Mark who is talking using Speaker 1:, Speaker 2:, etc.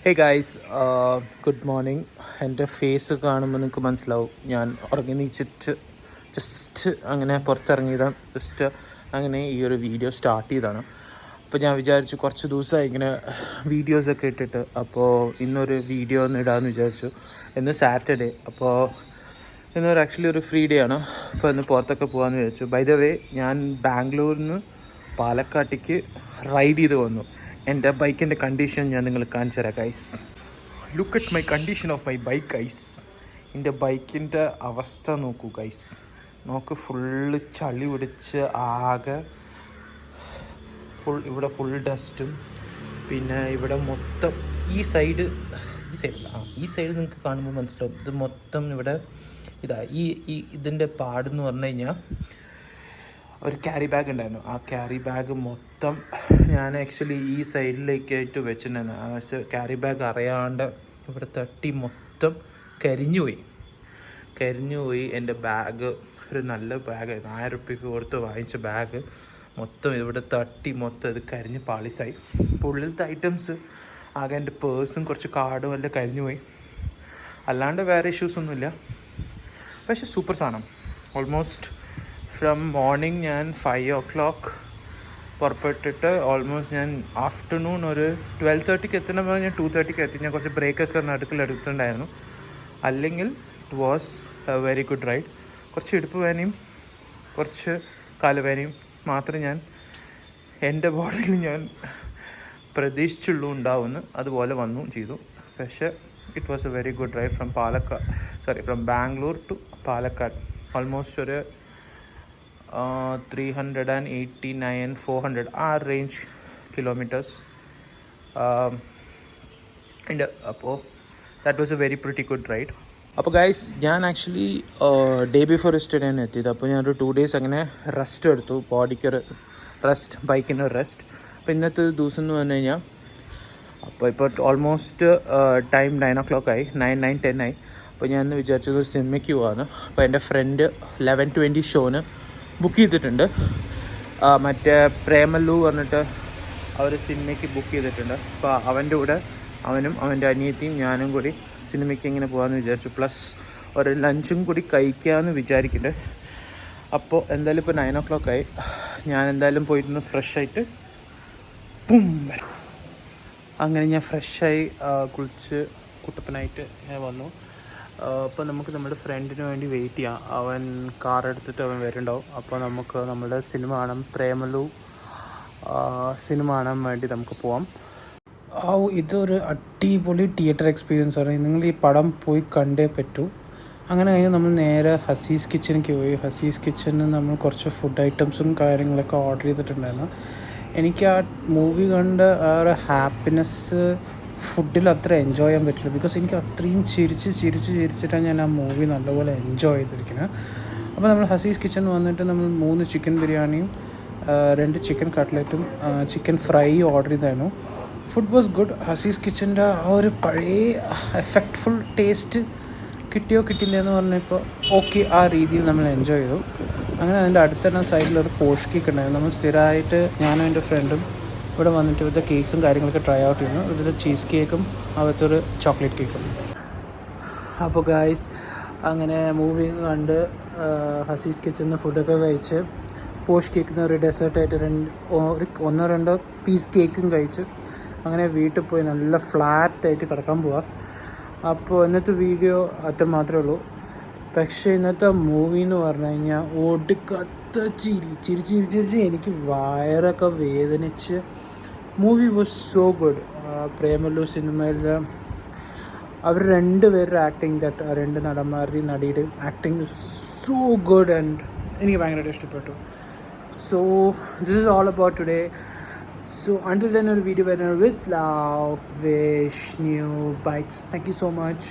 Speaker 1: Hey guys, good morning. എൻ്റെ face കാണുമ്പോൾ നിങ്ങൾക്ക് മനസ്സിലാവും ഞാൻ ഉറങ്ങി നീച്ചിട്ട് ജസ്റ്റ് അങ്ങനെ പുറത്തിറങ്ങിയതാണ്. ജസ്റ്റ് അങ്ങനെ ഈ ഒരു വീഡിയോ സ്റ്റാർട്ട് ചെയ്തതാണ്. അപ്പോൾ ഞാൻ വിചാരിച്ചു കുറച്ച് ദിവസമായി ഇങ്ങനെ വീഡിയോസൊക്കെ ഇട്ടിട്ട്, അപ്പോൾ ഇന്നൊരു വീഡിയോ ഒന്ന് ഇടാമെന്ന് വിചാരിച്ചു. ഇന്ന് സാറ്റർഡേ, അപ്പോൾ ഇന്നൊരു ആക്ച്വലി ഒരു ഫ്രീ ഡേ ആണ്. അപ്പോൾ ഇന്ന് പുറത്തൊക്കെ പോകാമെന്ന് വിചാരിച്ചു. ബൈ ദ വേ, ഞാൻ ബാംഗ്ലൂരിൽ നിന്ന് പാലക്കാട്ടേക്ക് റൈഡ് ചെയ്ത് വന്നു. എൻ്റെ ബൈക്കിൻ്റെ കണ്ടീഷൻ ഞാൻ നിങ്ങൾ കാണിച്ചു തരാം guys. Look at my condition of my bike guys. എൻ്റെ ബൈക്കിൻ്റെ അവസ്ഥ നോക്കൂ ഗൈസ്. നോക്ക്, ഫുള്ള് ചളി പിടിച്ച് ആകെ ഇവിടെ ഫുൾ ഡസ്റ്റും. പിന്നെ ഇവിടെ മൊത്തം ഈ സൈഡ് നിങ്ങൾക്ക് കാണുമ്പോൾ മനസ്സിലാവും. ഇത് മൊത്തം ഇവിടെ ഇതിൻ്റെ പാടെന്ന് പറഞ്ഞു കഴിഞ്ഞാൽ ഒരു ക്യാരി ബാഗ് ഉണ്ടായിരുന്നു. ആ ക്യാരി ബാഗ് മൊത്തം ഞാൻ ആക്ച്വലി ഈ സൈഡിലേക്കായിട്ട് വെച്ചിട്ടുണ്ടായിരുന്നു. പക്ഷേ ക്യാരി ബാഗ് അറിയാണ്ട് ഇവിടെ തട്ടി മൊത്തം കരിഞ്ഞുപോയി. എൻ്റെ ബാഗ് ഒരു നല്ല ബാഗായിരുന്നു. 1000 രൂപയ്ക്ക് കൊടുത്ത് വാങ്ങിച്ച ബാഗ് മൊത്തം ഇവിടെ തട്ടി മൊത്തം ഇത് കരിഞ്ഞ് പാളിസായി. അപ്പോൾ ഉള്ളിലത്തെ ഐറ്റംസ് ആകെ എൻ്റെ പേഴ്സും കുറച്ച് കാർഡും എല്ലാം കരിഞ്ഞുപോയി. അല്ലാണ്ട് വേറെ ഇഷ്യൂസൊന്നുമില്ല. പക്ഷേ സൂപ്പർ സാധനം. ഓൾമോസ്റ്റ് ഫ്രം മോർണിംഗ് ഞാൻ 5 o'clock പുറപ്പെട്ടിട്ട് ഓൾമോസ്റ്റ് ഞാൻ ആഫ്റ്റർനൂൺ ഒരു 12:30 എത്തണമെന്ന് ഞാൻ 2:30 എത്തി. ഞാൻ കുറച്ച് ബ്രേക്കൊക്കെ എടുത്തിട്ടുണ്ടായിരുന്നു. അല്ലെങ്കിൽ it was a very good ride. കുറച്ച് ഇടുപ്പ് വേനയും കുറച്ച് കാലുവേനയും മാത്രമേ ഞാൻ എൻ്റെ ബോഡിയിൽ ഞാൻ പ്രതീക്ഷിച്ചുള്ളൂ ഉണ്ടാവുമെന്ന്. അതുപോലെ വന്നു ചെയ്തു. പക്ഷേ it was a very good ride from Bangalore to Palakkad. Almost ഒരു 389-400 ആ റേഞ്ച് കിലോമീറ്റേഴ്സ് ഉണ്ട്. അപ്പോൾ that was a very pretty good ride. അപ്പോൾ ഗൈസ്, ഞാൻ ആക്ച്വലി ഡേ ബിഫോർ യെസ്റ്റർഡേയാണ് എത്തിയത്. അപ്പോൾ ഞാനൊരു 2 days അങ്ങനെ റെസ്റ്റ് എടുത്തു. ബോഡിക്കൊരു റെസ്റ്റ്, ബൈക്കിനൊരു റെസ്റ്റ്. അപ്പോൾ ഇന്നത്തെ ദിവസം എന്ന് പറഞ്ഞു കഴിഞ്ഞാൽ ഇപ്പോൾ ഓൾമോസ്റ്റ് ടൈം 9 o'clock ആയി. 9-10 ആയി. അപ്പോൾ ഞാൻ വിചാരിച്ചത് സിനിമയ്ക്ക് പോകാമെന്ന്. അപ്പോൾ എൻ്റെ ഫ്രണ്ട് 11:20 ഷോന് ബുക്ക് ചെയ്തിട്ടുണ്ട്. മറ്റേ പ്രേമല്ലു പറഞ്ഞിട്ട് അവർ സിനിമയ്ക്ക് ബുക്ക് ചെയ്തിട്ടുണ്ട്. അപ്പോൾ അവൻ്റെ കൂടെ അവനും അവൻ്റെ അനിയത്തിയും ഞാനും കൂടി സിനിമയ്ക്ക് ഇങ്ങനെ പോകാമെന്ന് വിചാരിച്ചു. പ്ലസ് ഒരു ലഞ്ചും കൂടി കഴിക്കാമെന്ന് വിചാരിക്കുന്നുണ്ട്. അപ്പോൾ എന്തായാലും ഇപ്പോൾ 9 o'clock ആയി. ഞാൻ എന്തായാലും പോയിരുന്ന് ഫ്രഷായിട്ട് വരാം. അങ്ങനെ ഞാൻ ഫ്രഷായി കുളിച്ച് കുട്ടപ്പനായിട്ട് ഞാൻ വന്നു. അപ്പോൾ നമുക്ക് നമ്മുടെ ഫ്രണ്ടിന് വേണ്ടി വെയിറ്റ് ചെയ്യാം. അവൻ കാർ എടുത്തിട്ട് അവൻ വരുന്നുണ്ടാവും. അപ്പോൾ നമുക്ക് നമ്മുടെ സിനിമ കാണാൻ, പ്രേമലു സിനിമ കാണാൻ വേണ്ടി നമുക്ക് പോവാം. ഇതൊരു അടിപൊളി തിയേറ്റർ എക്സ്പീരിയൻസ് ആണ്. നിങ്ങൾ ഈ പടം പോയി കണ്ടേ പറ്റൂ. അങ്ങനെ കഴിഞ്ഞ് നമ്മൾ നേരെ ഹസീസ് കിച്ചണിലേക്ക് പോയി. ഹസീസ് കിച്ചണിൽ നമ്മൾ കുറച്ച് ഫുഡ് ഐറ്റംസും കാര്യങ്ങളൊക്കെ ഓർഡർ ചെയ്തിട്ടുണ്ടായിരുന്നു. എനിക്ക് ആ മൂവി കണ്ട ആ ഒരു ഹാപ്പിനെസ് ഫുഡിൽ അത്ര എൻജോയ് ചെയ്യാൻ പറ്റില്ല. ബിക്കോസ് എനിക്ക് അത്രയും ചിരിച്ചിട്ടാണ് ഞാൻ ആ മൂവി നല്ലപോലെ എൻജോയ് ചെയ്തിരിക്കുന്നത്. അപ്പോൾ നമ്മൾ ഹസീസ് കിച്ചൺ വന്നിട്ട് നമ്മൾ 3 ചിക്കൻ ബിരിയാണിയും 2 ചിക്കൻ കട്ട്ലറ്റും ചിക്കൻ ഫ്രൈ ഓർഡർ ചെയ്തായിരുന്നു. Food was good. ഹസീസ് കിച്ചൻ്റെ ആ ഒരു പഴയ എഫക്റ്റ്ഫുൾ ടേസ്റ്റ് കിട്ടിയോ കിട്ടില്ല എന്ന് പറഞ്ഞപ്പോൾ ഓക്കെ, ആ രീതിയിൽ നമ്മൾ എൻജോയ് ചെയ്തു. അങ്ങനെ അതിൻ്റെ അടുത്ത് തന്നെ സൈഡിലൊരു പോഷ് കേക്ക് ഉണ്ടായിരുന്നു. നമ്മൾ സ്ഥിരമായിട്ട് ഞാനും എൻ്റെ ഫ്രണ്ടും ഇവിടെ വന്നിട്ട് ഇവിടുത്തെ കേക്ക്സും കാര്യങ്ങളൊക്കെ ട്രൈ ഔട്ട് ചെയ്യുന്നു. ഇവിടുത്തെ ചീസ് കേക്കും അവിടുത്തെ ചോക്ലേറ്റ് കേക്കും. അപ്പോൾ ഗായ്സ്, അങ്ങനെ മൂവി കണ്ട് ഹസീസ് കിച്ചണിൽ ഫുഡൊക്കെ കഴിച്ച് പോഷ് കേക്കിന് ഒരു ഡെസേർട്ടായിട്ട് 1-2 പീസ് കേക്കും കഴിച്ച് അങ്ങനെ വീട്ടിൽ പോയി നല്ല ഫ്ലാറ്റായിട്ട് കിടക്കാൻ പോവാം. അപ്പോൾ ഇന്നത്തെ വീഡിയോ അത്ര മാത്രമേ ഉള്ളൂ. പക്ഷേ ഇന്നത്തെ മൂവി എന്ന് പറഞ്ഞു കഴിഞ്ഞാൽ ഒടുക്കത്ത ചിരി എനിക്ക് വയറൊക്കെ വേദനിച്ച്. Movie was so good. Premalu സിനിമയിൽ അവർ 2 പേരുടെ ആക്ടിങ്, 2 നടന്മാരുടെയും നടിയുടെയും ആക്ടിങ് സോ ഗുഡ് ആൻഡ് എനിക്ക് ഭയങ്കരമായിട്ട് ഇഷ്ടപ്പെട്ടു. So this is all about today. So until then, a video with love, wish, new bites. Thank you so much.